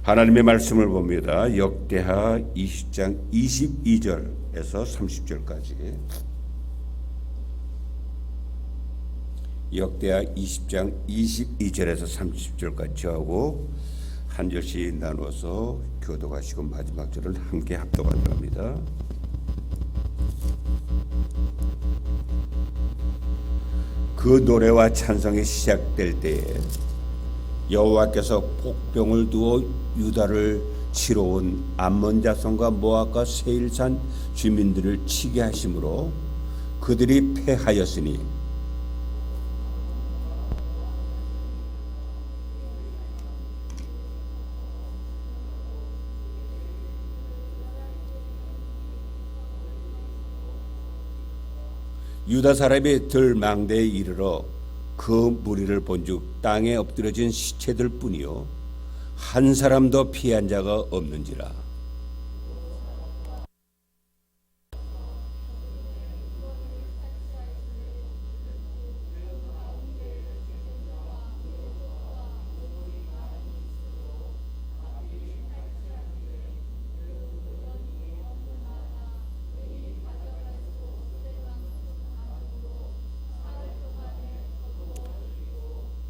하나님의 말씀을 봅니다. 역대하 20장 22절에서 30절까지. 역대하 20장 22절에서 30절까지 하고 한 절씩 나눠서 교독하시고 마지막 절을 함께 합독하도록 합니다. 그 노래와 찬송이 시작될 때에 여호와께서 복병을 두어 유다를 치러 온 암몬 자손과 모압과 세일산 주민들을 치게 하심으로 그들이 패하였으니 유다 사람이 들망대에 이르러 그 무리를 본즉 땅에 엎드려진 시체들 뿐이요 한 사람도 피한 자가 없는지라.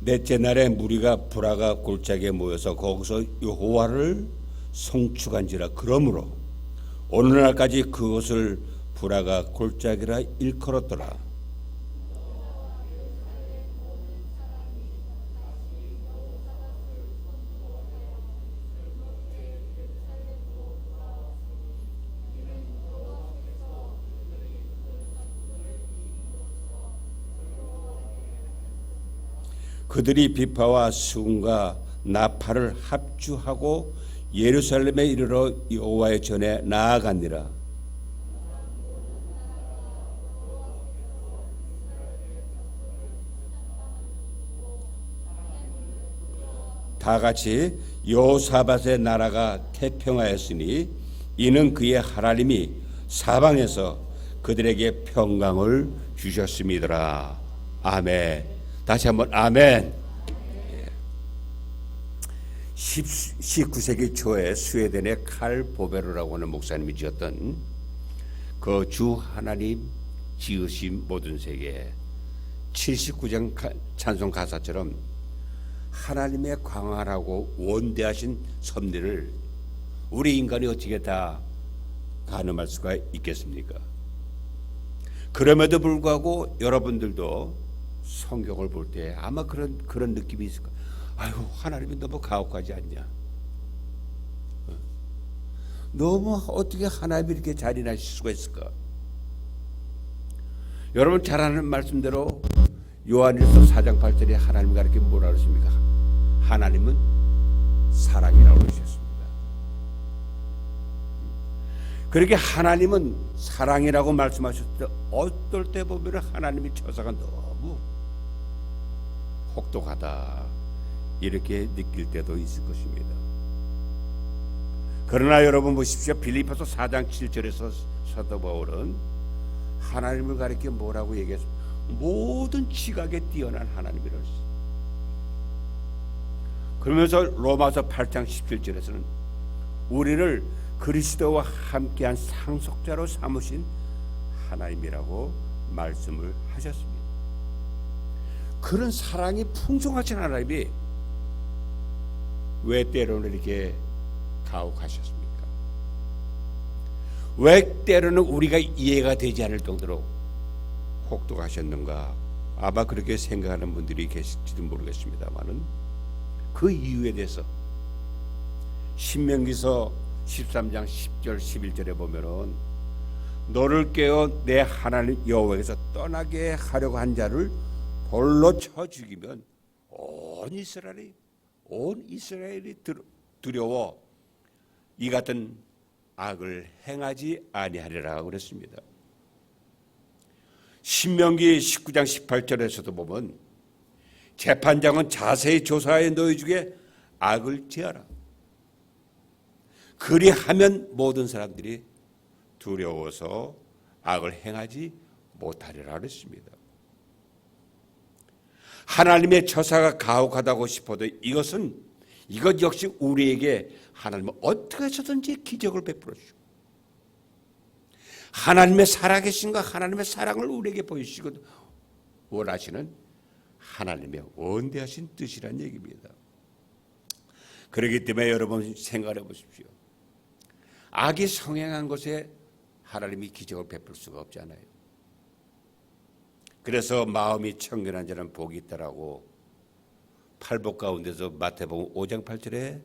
넷째 날에 무리가 브라가 골짜기에 모여서 거기서 여호와를 송축한지라. 그러므로 오늘날까지 그것을 브라가 골짜기라 일컬었더라. 그들이 비파와 수금과 나팔을 합주하고 예루살렘에 이르러 여호와의 전에 나아가니라. 다 같이 여호사밧의 나라가 태평하였으니 이는 그의 하나님이 사방에서 그들에게 평강을 주셨음이더라. 아멘. 다시 한번 아멘. 19세기 초에 스웨덴의 칼 보베르라고 하는 목사님이 지었던 그 주 하나님 지으신 모든 세계 79장 찬송 가사처럼 하나님의 광활하고 원대하신 섭리를 우리 인간이 어떻게 다 가늠할 수가 있겠습니까? 그럼에도 불구하고 여러분들도 성경을 볼 때 아마 그런 느낌이 있을 거예요. 아이고, 하나님이 너무 가혹하지 않냐? 너무 어떻게 하나님이 이렇게 잔인하실 수가 있을까? 여러분 잘 아는 말씀대로 요한일서 4장 8절에 하나님 가르쳐 뭐라 그랬습니까? 하나님은 사랑이라고 그러셨습니다. 그렇게 하나님은 사랑이라고 말씀하셨을 때 어떨 때 보면 하나님의 처사가 너무 혹독하다 이렇게 느낄 때도 있을 것입니다. 그러나 여러분 보십시오. 빌립보서 4장 7절에서 사도 바울은 하나님을 가리켜 뭐라고 얘기했습니까? 모든 지각에 뛰어난 하나님이라고 했습니다. 그러면서 로마서 8장 17절에서는 우리를 그리스도와 함께한 상속자로 삼으신 하나님이라고 말씀을 하셨습니다. 그런 사랑이 풍성하신 하나님이 왜 때로는 이렇게 가혹하셨습니까? 왜 때로는 우리가 이해가 되지 않을 정도로 혹독하셨는가? 아마 그렇게 생각하는 분들이 계실지도 모르겠습니다만은 그 이유에 대해서 신명기서 13장 10절 11절에 보면은 너를 깨어 내 하나님 여호와에서 떠나게 하려고 한 자를 볼로 쳐 죽이면 온 이스라엘이 두려워 이 같은 악을 행하지 아니하리라 그랬습니다. 신명기 19장 18절에서도 보면 재판장은 자세히 조사하여 너희 중에 악을 제하라. 그리하면 모든 사람들이 두려워서 악을 행하지 못하리라 그랬습니다. 하나님의 처사가 가혹하다고 싶어도 이것은 이것 역시 우리에게 하나님은 어떻게 해서든지 기적을 베풀어 주시고 하나님의 살아계신과 하나님의 사랑을 우리에게 보여주시고 원하시는 하나님의 원대하신 뜻이란 얘기입니다. 그렇기 때문에 여러분 생각해 보십시오. 악이 성행한 것에 하나님이 기적을 베풀 수가 없잖아요. 그래서 마음이 청결한 자는 복이 있다라고 팔복 가운데서 마태복음 5장 8절에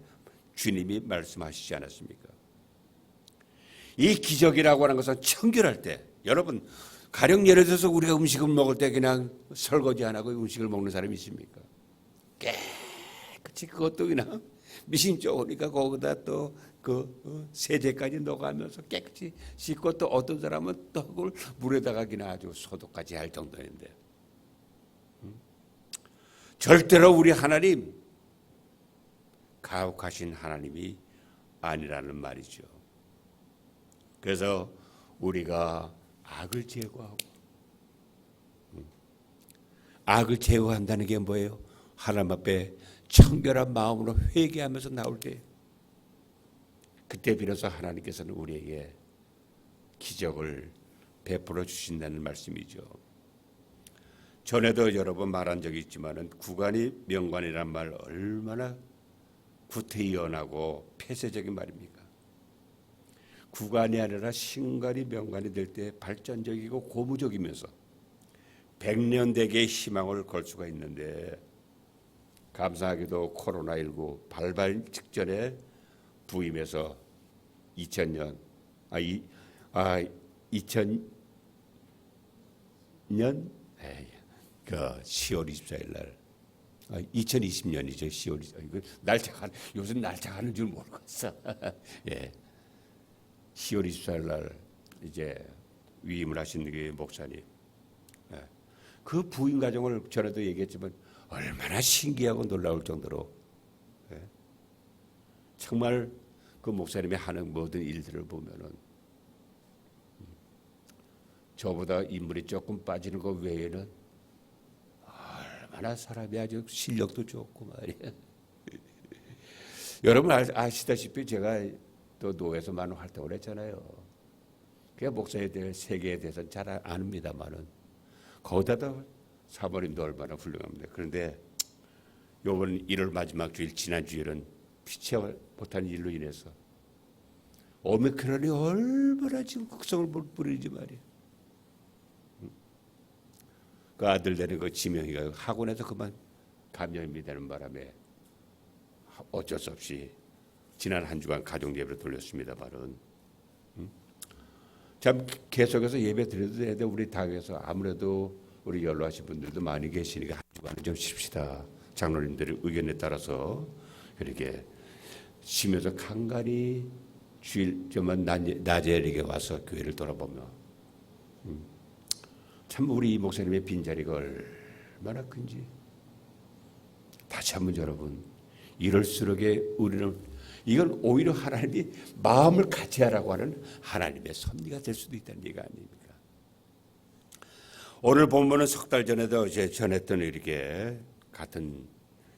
주님이 말씀하시지 않았습니까? 이 기적이라고 하는 것은 청결할 때, 여러분 가령 예를 들어서 우리가 음식을 먹을 때 그냥 설거지 안 하고 음식을 먹는 사람이 있습니까? 깨끗이 그것도 그냥 미신 좋으니까 거기다 또 그 세제까지 넣어가면서 깨끗이 씻고 또 어떤 사람은 또 그걸 물에다가 그냥 아주 소독까지 할 정도인데 절대로 우리 하나님 가혹하신 하나님이 아니라는 말이죠. 그래서 우리가 악을 제거하고 악을 제거한다는 게 뭐예요? 하나님 앞에 청결한 마음으로 회개하면서 나올 때 그때 비로소 하나님께서는 우리에게 기적을 베풀어 주신다는 말씀이죠. 전에도 여러 번 말한 적이 있지만은 구간이 명관이란 말 얼마나 구태의연하고 폐쇄적인 말입니까? 구간이 아니라 신관이 명관이 될 때 발전적이고 고무적이면서 백년대계의 희망을 걸 수가 있는데 감사하게도 코로나19 발발 직전에 부임해서 2000년 그 10월 24일 날 2020년이죠. 10월 24일. 날짜가 요즘 날짜가 하는 줄 모르겠어. 예. 10월 24일 날 이제 위임을 하신 그 목사님. 예. 그 부임 과정을 전에도 얘기했지만 얼마나 신기하고 놀라울 정도로 예. 정말 그 목사님이 하는 모든 일들을 보면은 저보다 인물이 조금 빠지는 것 외에는 얼마나 사람이 아주 실력도 좋고 말이야. 여러분 아시다시피 제가 또 노회에서 많은 활동을 했잖아요. 그 목사에 대해 세계에 대해서는 잘 아닙니다만은 거기다가 사모님도 얼마나 훌륭합니다. 그런데 이번 1월 마지막 주일 지난 주일은 피치 못한 일로 인해서 오미크론이 얼마나 지금 극성을 부리지 말이야. 그 아들 되는 그 지명이가 학원에서 그만 감염이 되는 바람에 어쩔 수 없이 지난 한 주간 가정 예배를 돌렸습니다만은 참 계속해서 예배 드려도 되는데 우리 당에서 아무래도 우리 연로하신 분들도 많이 계시니까 한 주간은 좀 쉽시다. 장로님들의 의견에 따라서 이렇게 쉬면서 간간히 주일 좀만 낮에 이렇게 와서 교회를 돌아보며 참 우리 목사님의 빈자리가 얼마나 큰지 다시 한번 여러분 이럴수록에 우리는 이건 오히려 하나님이 마음을 같이 하라고 하는 하나님의 섭리가 될 수도 있다는 얘기가 아닙니까? 오늘 본문은 석 달 전에도 이제 전했던 이렇게 같은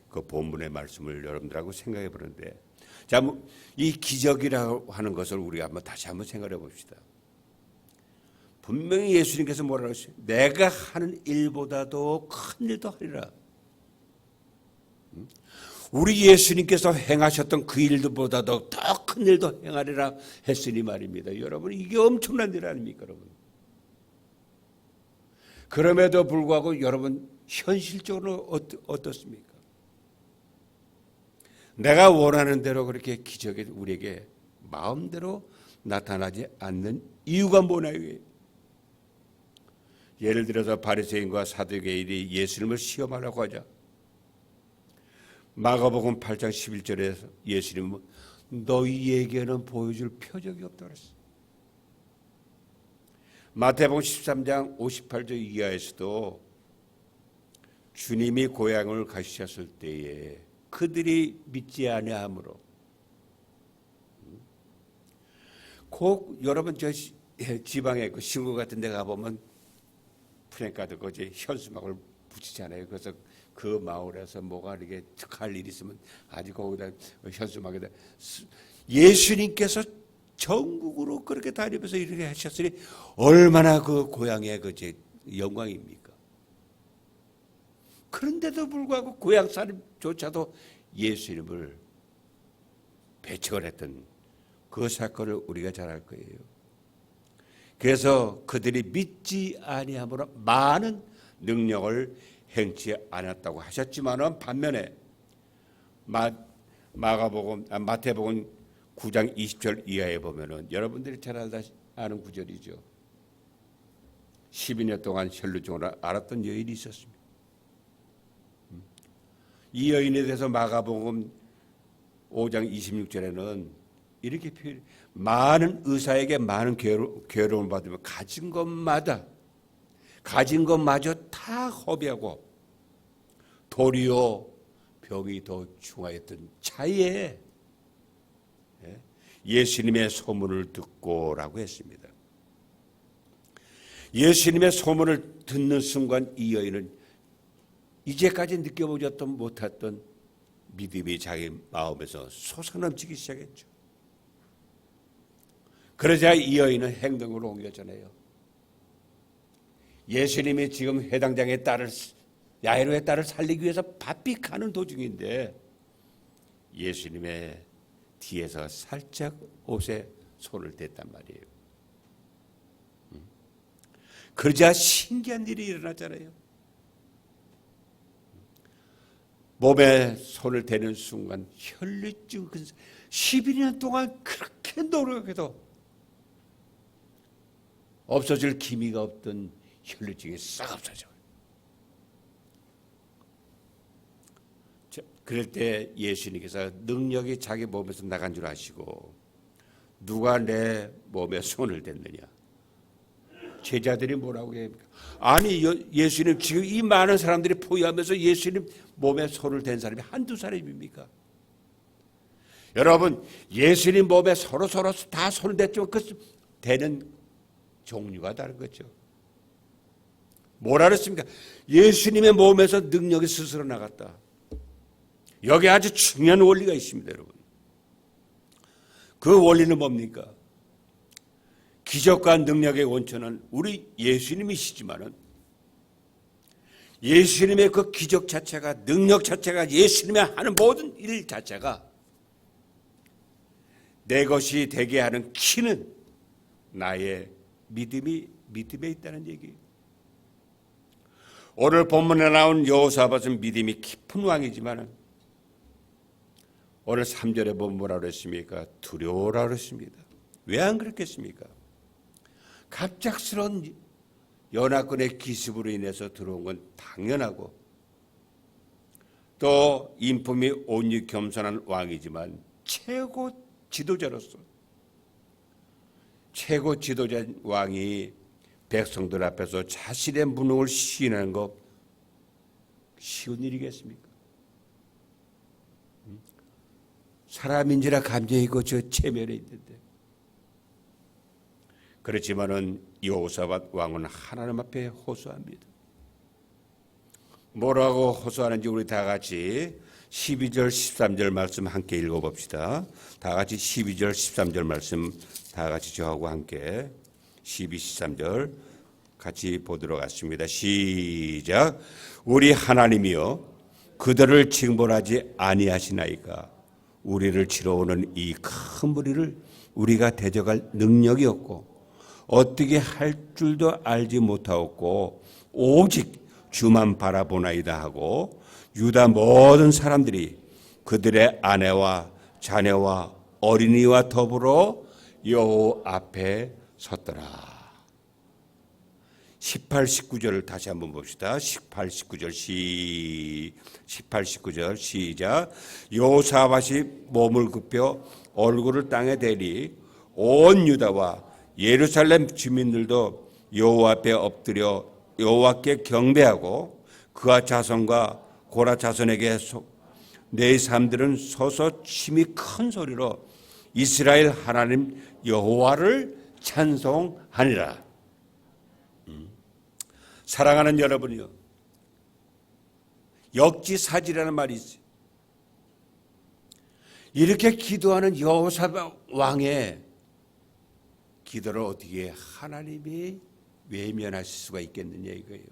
그 본문의 말씀을 여러분들하고 생각해 보는데 자, 이 기적이라고 하는 것을 우리가 다시 한번 생각해 봅시다. 분명히 예수님께서 뭐라고 하셨어요? 내가 하는 일보다도 큰 일도 하리라. 우리 예수님께서 행하셨던 그 일보다도 더 큰 일도 행하리라 했으니 말입니다. 여러분 이게 엄청난 일 아닙니까 여러분? 그럼에도 불구하고 여러분 현실적으로 어떻습니까? 내가 원하는 대로 그렇게 기적이 우리에게 마음대로 나타나지 않는 이유가 뭐냐요? 예를 들어서 바리새인과 사두개인이 예수님을 시험하려고 하자. 마가복음 8장 11절에서 예수님은 너희에게는 보여줄 표적이 없다고 그랬어요. 마태복음 13장 58절 이하에서도 주님이 고향을 가셨을 때에 그들이 믿지 아니하므로 꼭 여러분 저 지방에 그 시골 같은 데 가보면 프랭카드 거지 현수막을 붙이잖아요. 그래서 그 마을에서 뭐가 이렇게 할 일이 있으면 아주 거기다 현수막에다 예수님께서 전국으로 그렇게 다니면서 이렇게 하셨으니 얼마나 그 고향의 그 영광입니까? 그런데도 불구하고 고향 사람조차도 예수님을 배척을 했던 그 사건을 우리가 잘 알 거예요. 그래서 그들이 믿지 아니함으로 많은 능력을 행치 않았다고 하셨지만은 반면에 마태복음 9장 20절 이하에 보면은 여러분들이 잘 아는 구절이죠. 12년 동안 혈루증으로 앓았던 여인이 있었습니다. 이 여인에 대해서 마가복음 5장 26절에는 이렇게 표현, 많은 의사에게 많은 괴로움을 받으며 가진 것마저 다 허비하고 도리어 병이 더 중하였던 차이에 예수님의 소문을 듣고라고 했습니다. 예수님의 소문을 듣는 순간 이 여인은 이제까지 느껴보지 못했던 믿음이 자기 마음에서 솟아넘치기 시작했죠. 그러자 이 여인은 행동으로 옮겨잖아요. 예수님이 지금 회당장의 딸을 야이로의 딸을 살리기 위해서 바삐 가는 도중인데 예수님의 뒤에서 살짝 옷에 손을 댔단 말이에요. 그러자 신기한 일이 일어났잖아요. 몸에 손을 대는 순간 혈루증 12년 동안 그렇게 노력해도 없어질 기미가 없던 혈루증이 싹 없어져요. 그럴 때 예수님께서 능력이 자기 몸에서 나간 줄 아시고 누가 내 몸에 손을 댔느냐? 제자들이 뭐라고 합니까? 아니 예수님 지금 이 많은 사람들이 포위하면서 예수님 몸에 손을 댄 사람이 한두 사람입니까? 여러분 예수님 몸에 서로 다 손을 댔지만 그 대는 종류가 다른 거죠. 뭐라 그랬습니까? 예수님의 몸에서 능력이 스스로 나갔다. 여기 아주 중요한 원리가 있습니다, 여러분. 그 원리는 뭡니까? 기적과 능력의 원천은 우리 예수님이시지만은 예수님의 그 기적 자체가 능력 자체가 예수님의 하는 모든 일 자체가 내 것이 되게 하는 키는 나의 믿음에 있다는 얘기예요. 오늘 본문에 나온 여호사밧은 믿음이 깊은 왕이지만은 오늘 3절에 보면 뭐라고 그랬습니까? 두려워라 그랬습니다. 왜 안 그랬겠습니까? 갑작스러운 연합군의 기습으로 인해서 들어온 건 당연하고 또 인품이 온유 겸손한 왕이지만 최고 지도자 왕이 백성들 앞에서 자신의 무능을 시인하는 거 쉬운 일이겠습니까? 사람인지라 감정이 있고 저 체면에 있는데 그렇지만은 여호사밧 왕은 하나님 앞에 호소합니다. 뭐라고 호소하는지 우리 다 같이 12절 13절 말씀 함께 읽어봅시다. 다 같이 12절 13절 말씀 다 같이 저하고 함께 12, 13절 같이 보도록 하겠습니다. 시작. 우리 하나님이여 그들을 징벌하지 아니하시나이까. 우리를 치러 오는 이 큰 무리를 우리가 대적할 능력이 없고 어떻게 할 줄도 알지 못하였고 오직 주만 바라보나이다 하고 유다 모든 사람들이 그들의 아내와 자녀와 어린이와 더불어 여호와 앞에 섰더라. 18, 19절을 다시 한번 봅시다. 18, 19절 시작. 여호사밧이 몸을 굽혀 얼굴을 땅에 대리 온 유다와 예루살렘 주민들도 여호와 앞에 엎드려 여호와께 경배하고 그와 자손과 고라 자손에게 내 사람들은 서서 심히 큰 소리로 이스라엘 하나님 여호와를 찬송하니라. 사랑하는 여러분이요, 역지사지라는 말이 있어요. 이렇게 기도하는 여호사밧 왕의 기도를 어떻게 하나님이 외면하실 수가 있겠느냐 이거예요.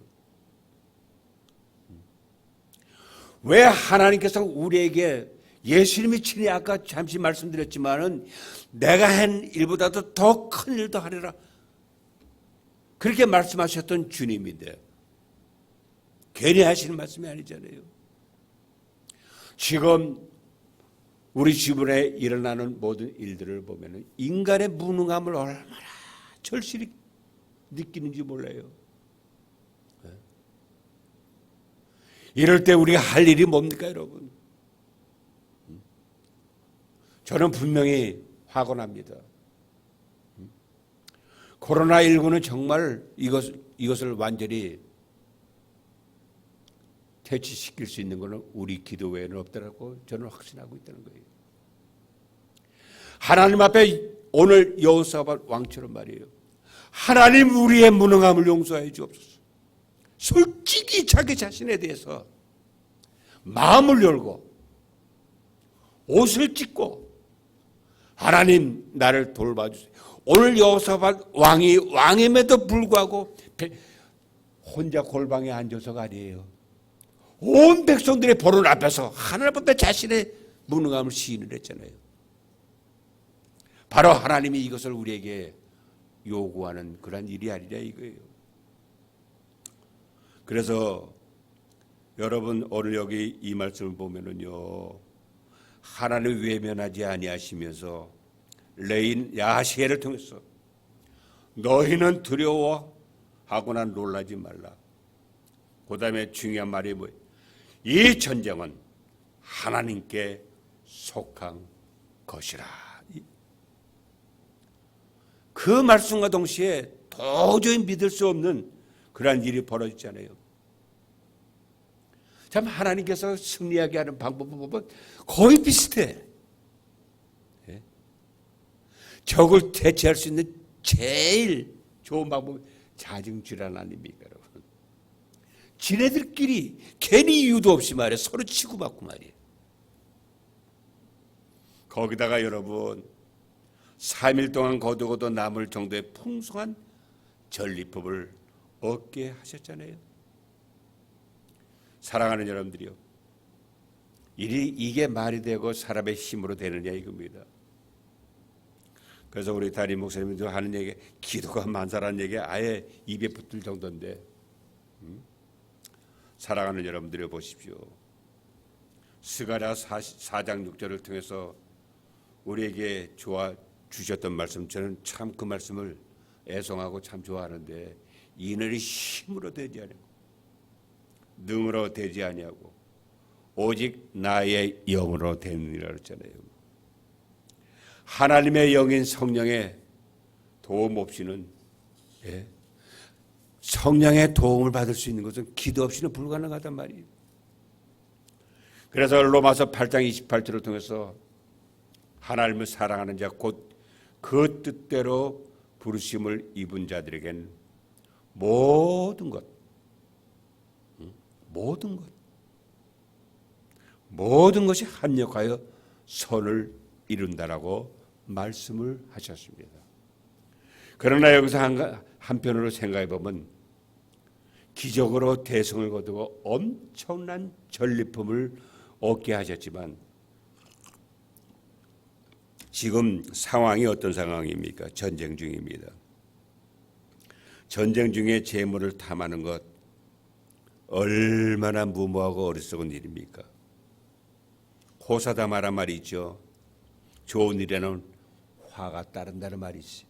왜 하나님께서 우리에게 예수님이 친히 아까 잠시 말씀드렸지만은 내가 한 일보다도 더 큰 일도 하리라 그렇게 말씀하셨던 주님인데 괜히 하시는 말씀이 아니잖아요. 지금 우리 주변에 일어나는 모든 일들을 보면 인간의 무능함을 얼마나 절실히 느끼는지 몰라요. 이럴 때 우리가 할 일이 뭡니까 여러분? 저는 분명히 확언합니다. 코로나19는 정말 이것을 완전히 퇴치시킬 수 있는 것은 우리 기도 외에는 없다고 저는 확신하고 있다는 거예요. 하나님 앞에 오늘 여호사밧 왕처럼 말이에요. 하나님 우리의 무능함을 용서해 주옵소서. 솔직히 자기 자신에 대해서 마음을 열고 옷을 찢고 하나님 나를 돌봐주세요. 오늘 여호사밧 왕이 왕임에도 불구하고 혼자 골방에 앉아서가 아니에요. 온 백성들의 보는 앞에서 하나님 앞에 자신의 무능함을 시인을 했잖아요. 바로 하나님이 이것을 우리에게 요구하는 그런 일이 아니라 이거예요. 그래서 여러분 오늘 여기 이 말씀을 보면은요, 하나님 외면하지 아니하시면서 레인 야시게를 통해서 너희는 두려워하거나 놀라지 말라. 그 다음에 중요한 말이 뭐예요? 이 전쟁은 하나님께 속한 것이라. 그 말씀과 동시에 도저히 믿을 수 없는 그러한 일이 벌어지잖아요. 참 하나님께서 승리하게 하는 방법은 거의 비슷해. 적을 대체할 수 있는 제일 좋은 방법은 자증질환 아닙니까 여러분? 지네들끼리 괜히 이유도 없이 말이야 서로 치고받고 말이에요. 거기다가 여러분 3일 동안 거두고도 남을 정도의 풍성한 전리품을 얻게 하셨잖아요. 사랑하는 여러분들이요, 이게 말이 되고 사람의 힘으로 되느냐 이겁니다. 그래서 우리 담임 목사님도 하는 얘기, 기도가 만사라는 얘기 아예 입에 붙을 정도인데, 사랑하는 여러분들이 보십시오. 스가랴 4장 6절을 통해서 우리에게 주셨던 말씀, 저는 참 그 말씀을 애송하고 참 좋아하는데, 이늘이 힘으로 되지 아니하고 능으로 되지 아니하고 오직 나의 영으로 되느니라 그랬잖아요. 하나님의 영인 성령의 도움 없이는, 성령의 도움을 받을 수 있는 것은 기도 없이는 불가능하단 말이에요. 그래서 로마서 8장 28절을 통해서 하나님을 사랑하는 자 곧 그 뜻대로 부르심을 입은 자들에겐 모든 것이 합력하여 선을 이룬다라고 말씀을 하셨습니다. 그러나 여기서 한편으로 생각해 보면 기적으로 대성을 거두고 엄청난 전리품을 얻게 하셨지만 지금 상황이 어떤 상황입니까? 전쟁 중입니다. 전쟁 중에 재물을 탐하는 것 얼마나 무모하고 어리석은 일입니까? 호사다마란 말이 있죠. 좋은 일에는 화가 따른다는 말이 있어요.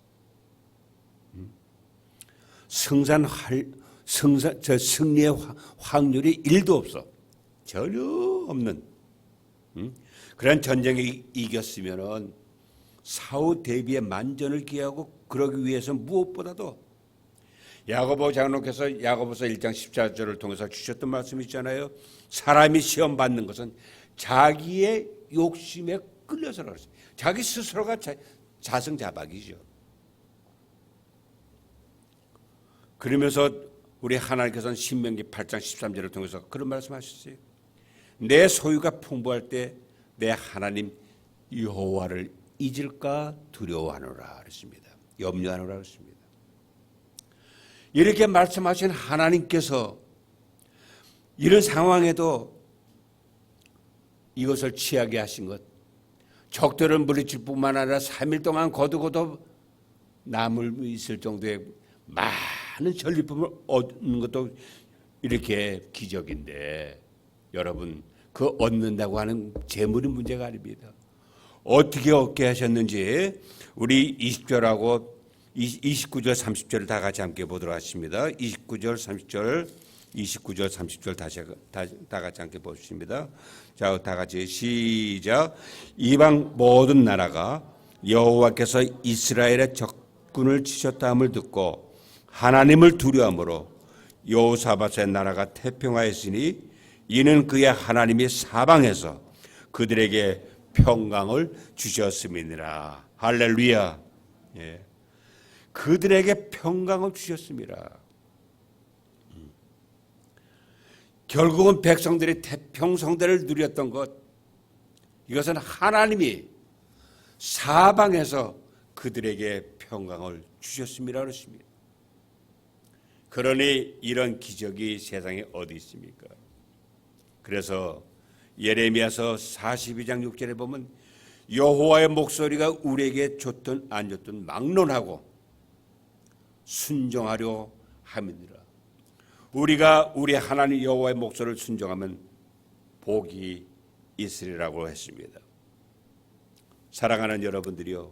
승리의 확률이 1도 없어. 전혀 없는. 그런 전쟁에 이겼으면은 사후 대비의 만전을 기하고 그러기 위해서 무엇보다도 야고보 장로께서 야고보서 1장 14절을 통해서 주셨던 말씀이 있잖아요. 사람이 시험 받는 것은 자기의 욕심에 끌려서라고 했어요. 자기 스스로가 자승자박이죠. 그러면서 우리 하나님께서는 신명기 8장 13절을 통해서 그런 말씀하셨어요. 내 소유가 풍부할 때 내 하나님 여호와를 잊을까 두려워하노라 그랬습니다. 염려하노라 그랬습니다. 이렇게 말씀하신 하나님께서 이런 상황에도 이것을 취하게 하신 것, 적들을 물리칠 뿐만 아니라 3일 동안 거두고도 남을 있을 정도의 많은 전리품을 얻는 것도 이렇게 기적인데, 여러분 그 얻는다고 하는 재물이 문제가 아닙니다. 어떻게 얻게 하셨는지 우리 20절하고 29절 30절을 다 같이 함께 보도록 하십니다. 29절 30절 29절 30절 다 같이 함께 보십니다. 자, 다 같이 시작. 이방 모든 나라가 여호와께서 이스라엘의 적군을 치셨다함을 듣고 하나님을 두려움으로 여호사밧의 나라가 태평하였으니 이는 그의 하나님이 사방에서 그들에게 평강을 주셨음이니라. 할렐루야. 예. 그들에게 평강을 주셨습니다. 결국은 백성들이 태평성대를 누렸던 것, 이것은 하나님이 사방에서 그들에게 평강을 주셨습니다. 그렇습니다. 그러니 이런 기적이 세상에 어디 있습니까? 그래서 예레미야서 42장 6절에 보면 여호와의 목소리가 우리에게 줬든 안 줬든 막론하고 순종하려 함이니라. 우리가 우리 하나님 여호와의 목소리를 순종하면 복이 있으리라고 했습니다. 사랑하는 여러분들이요,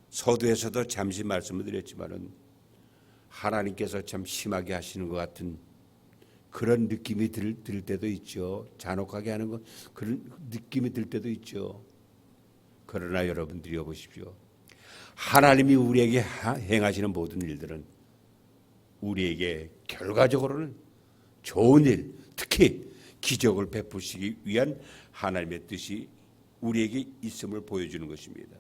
서두에서도 잠시 말씀을 드렸지만은 하나님께서 참 심하게 하시는 것 같은 그런 느낌이 들 때도 있죠. 잔혹하게 하는 것, 그런 느낌이 들 때도 있죠. 그러나 여러분들이 보십시오. 하나님이 우리에게 행하시는 모든 일들은 우리에게 결과적으로는 좋은 일, 특히 기적을 베푸시기 위한 하나님의 뜻이 우리에게 있음을 보여주는 것입니다.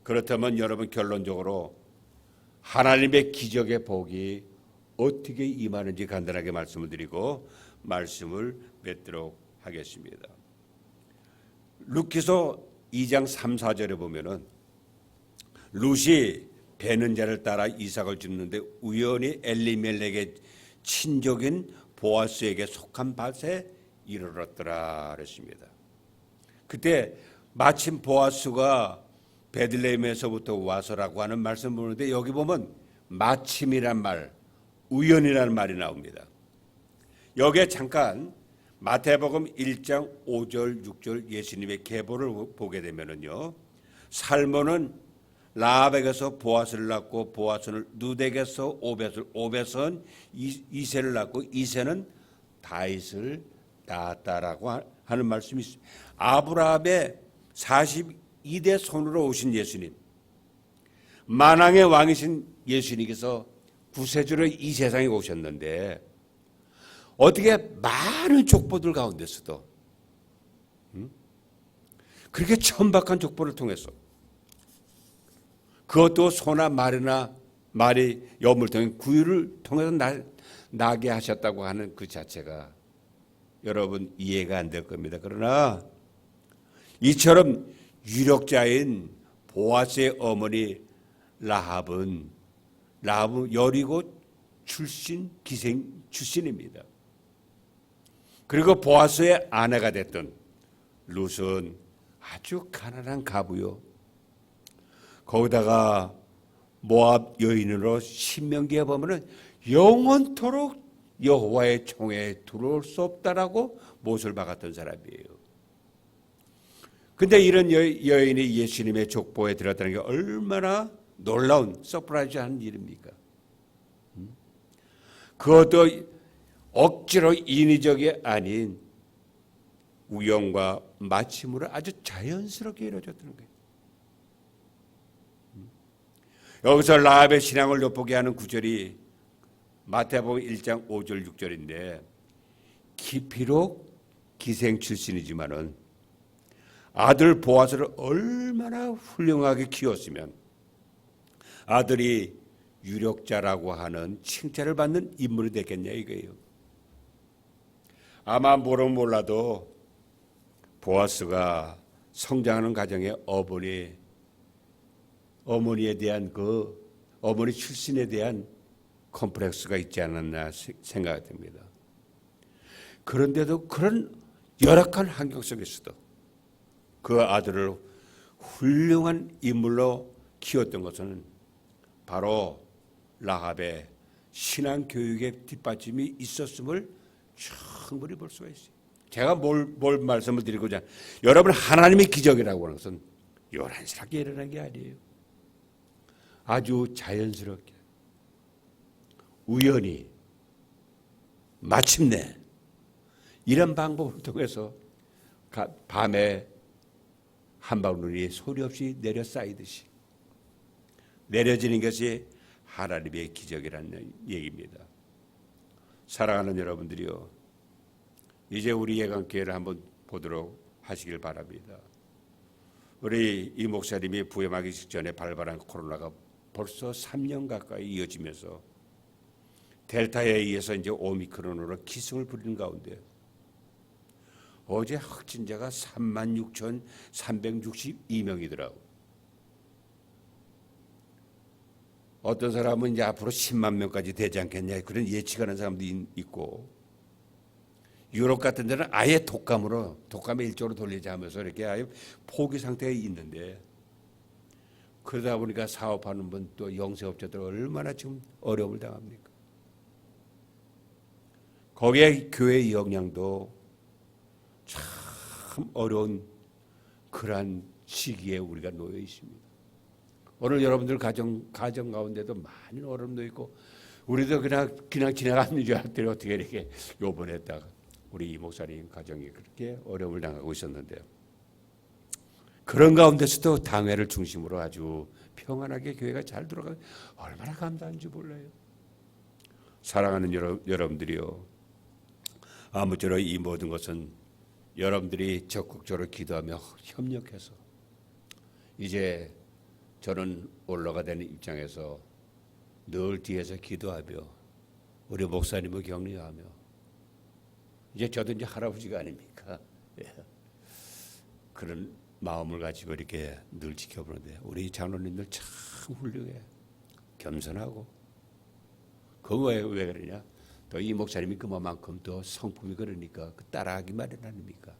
그렇다면 여러분, 결론적으로 하나님의 기적의 복이 어떻게 임하는지 간단하게 말씀을 드리고 말씀을 맺도록 하겠습니다. 룻기서 2장 3, 4절에 보면은 룻이 베는 자를 따라 이삭을 줍는데 우연히 엘리멜렉의 친족인 보아스에게 속한 밭에 이르렀더라 그랬습니다. 그때 마침 보아스가 베들레헴에서부터 와서라고 하는 말씀을 보는데, 여기 보면 마침이란 말, 우연이라는 말이 나옵니다. 여기에 잠깐 마태복음 1장 5절 6절 예수님의 계보를 보게 되면은요, 살몬은 라합에게서 보아스를 낳고 보아스는 누덱에서 오벳은 이새를 낳고 이새는 다윗을 낳았다라고 하는 말씀이 있습니다. 아브라함의 42대 손으로 오신 예수님, 만왕의 왕이신 예수님께서 구세주로 이 세상에 오셨는데 어떻게 많은 족보들 가운데서도 그렇게 천박한 족보를 통해서, 그것도 소나 말이 여물을 통해 구유를 통해서 나게 하셨다고 하는 그 자체가 여러분 이해가 안 될 겁니다. 그러나 이처럼 유력자인 보아스의 어머니 라합은 여리고 출신 기생 출신입니다. 그리고 보아스의 아내가 됐던 룻은 아주 가난한 가부요. 거기다가 모압 여인으로 신명기에 보면은 영원토록 여호와의 총회에 들어올 수 없다라고 못을 박았던 사람이에요. 근데 이런 여인이 예수님의 족보에 들었다는 게 얼마나 놀라운 서프라이즈한 일입니까? 그것도 억지로 인위적이 아닌 우연과 마침으로 아주 자연스럽게 이루어졌다는 거예요. 여기서 라합의 신앙을 엿보게 하는 구절이 마태복음 1장 5절 6절인데, 비록 기생 출신이지만은 아들 보아스를 얼마나 훌륭하게 키웠으면 아들이 유력자라고 하는 칭찬을 받는 인물이 됐겠냐 이거예요. 아마 모르면 몰라도 보아스가 성장하는 가정에 어머니에 대한 어머니 출신에 대한 컴플렉스가 있지 않았나 생각이 듭니다. 그런데도 그런 열악한 환경 속에서도 그 아들을 훌륭한 인물로 키웠던 것은 바로 라합의 신앙 교육의 뒷받침이 있었음을 충분히 볼 수가 있어요. 제가 뭘 말씀을 드리고자 여러분 하나님의 기적이라고 하는 것은 요란스럽게 일어난 게 아니에요. 아주 자연스럽게 우연히 마침내 이런 방법을 통해서 밤에 한 방울이 소리 없이 내려 쌓이듯이 내려지는 것이 하나님의 기적이라는 얘기입니다. 사랑하는 여러분들이요, 이제 우리 예강교회를 한번 보도록 하시길 바랍니다. 우리 이 목사님이 부임하기 직전에 발발한 코로나가 벌써 3년 가까이 이어지면서 델타에 의해서 이제 오미크론으로 기승을 부리는 가운데 어제 확진자가 36,362명이더라고. 어떤 사람은 이제 앞으로 10만 명까지 되지 않겠냐 그런 예측하는 사람도 있고, 유럽 같은 데는 아예 독감의 일조로 돌리자 하면서 이렇게 아예 포기 상태에 있는데, 그러다 보니까 사업하는 분 또 영세업자들 얼마나 지금 어려움을 당합니까? 거기에 교회의 역량도 참 어려운 그러한 시기에 우리가 놓여 있습니다. 오늘 여러분들 가정 가운데도 많은 어려움도 있고, 우리도 그냥 지나가는 줄 알았더니 어떻게 이렇게 요번에다가 우리 이 목사님 가정이 그렇게 어려움을 당하고 있었는데요. 그런 가운데서도 당회를 중심으로 아주 평안하게 교회가 잘 돌아가면 얼마나 감사한지 몰라요. 사랑하는 여러분들이요, 아무쪼록 이 모든 것은 여러분들이 적극적으로 기도하며 협력해서, 이제 저는 올라가 되는 입장에서 늘 뒤에서 기도하며 우리 목사님을 격려하며, 이제 저도 이제 할아버지가 아닙니까? 그런 마음을 가지고 이렇게 늘 지켜보는데, 우리 장로님들 참 훌륭해, 겸손하고. 그거 왜 그러냐? 또 이 목사님이 그만큼 더 성품이 그러니까 그 따라하기 마련 아닙니까?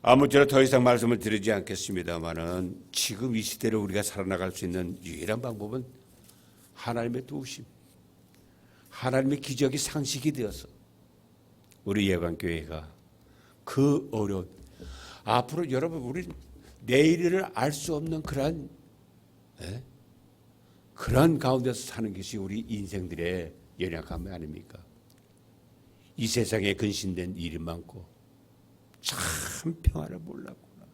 아무쪼록 더 이상 말씀을 드리지 않겠습니다만은, 지금 이 시대를 우리가 살아나갈 수 있는 유일한 방법은 하나님의 도우심, 하나님의 기적이 상식이 되어서 우리 예방교회가 그 어려운, 앞으로 여러분 우리 내일을 알 수 없는 그러한 가운데서 사는 것이 우리 인생들의 연약함이 아닙니까? 이 세상에 근신된 일이 많고 참 평화를 몰랐구나.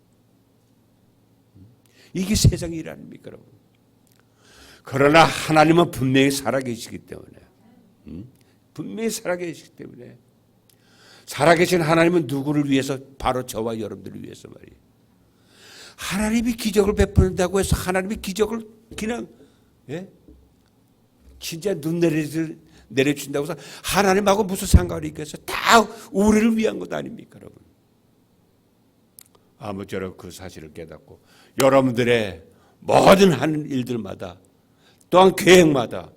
이게 세상의 일 아닙니까, 여러분? 그러나 하나님은 분명히 살아계시기 때문에, 분명히 살아계시기 때문에, 살아계신 하나님은 누구를 위해서? 바로 저와 여러분들을 위해서 말이에요. 하나님이 기적을 베푼다고 해서 하나님이 기적을 그냥 진짜 눈 내려준다고 해서 하나님하고 무슨 상관이 있겠어요? 다 우리를 위한 것 아닙니까, 여러분? 아무쪼록 그 사실을 깨닫고 여러분들의 모든 하는 일들마다, 또한 계획마다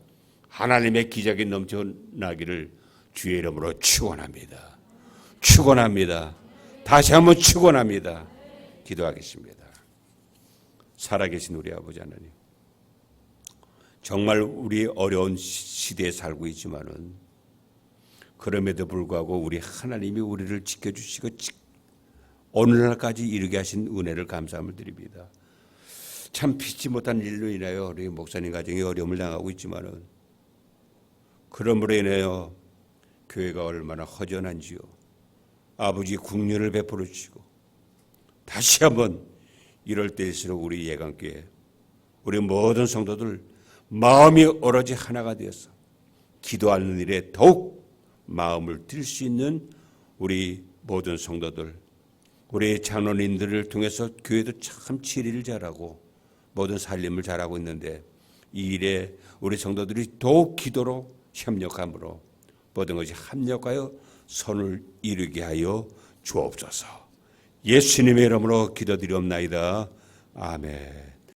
하나님의 기적이 넘쳐나기를 주의 이름으로 축원합니다. 축원합니다. 다시 한번 축원합니다. 기도하겠습니다. 살아계신 우리 아버지 하나님, 정말 우리 어려운 시대에 살고 있지만은 그럼에도 불구하고 우리 하나님이 우리를 지켜주시고 오늘날까지 이르게 하신 은혜를 감사함을 드립니다. 참 피치 못한 일로 인하여 우리 목사님 가정이 어려움을 당하고 있지만은, 그러므로 인하여 교회가 얼마나 허전한지요. 아버지 국률을 베풀어 주시고, 다시 한번 이럴 때일수록 우리 예강교회, 우리 모든 성도들 마음이 오로지 하나가 되어서 기도하는 일에 더욱 마음을 들 수 있는 우리 모든 성도들, 우리 장로님들을 통해서 교회도 참 치리를 잘하고 모든 살림을 잘하고 있는데, 이 일에 우리 성도들이 더욱 기도로 협력함으로 모든 것이 합력하여 선을 이루게 하여 주옵소서. 예수님의 이름으로 기도드리옵나이다. 아멘.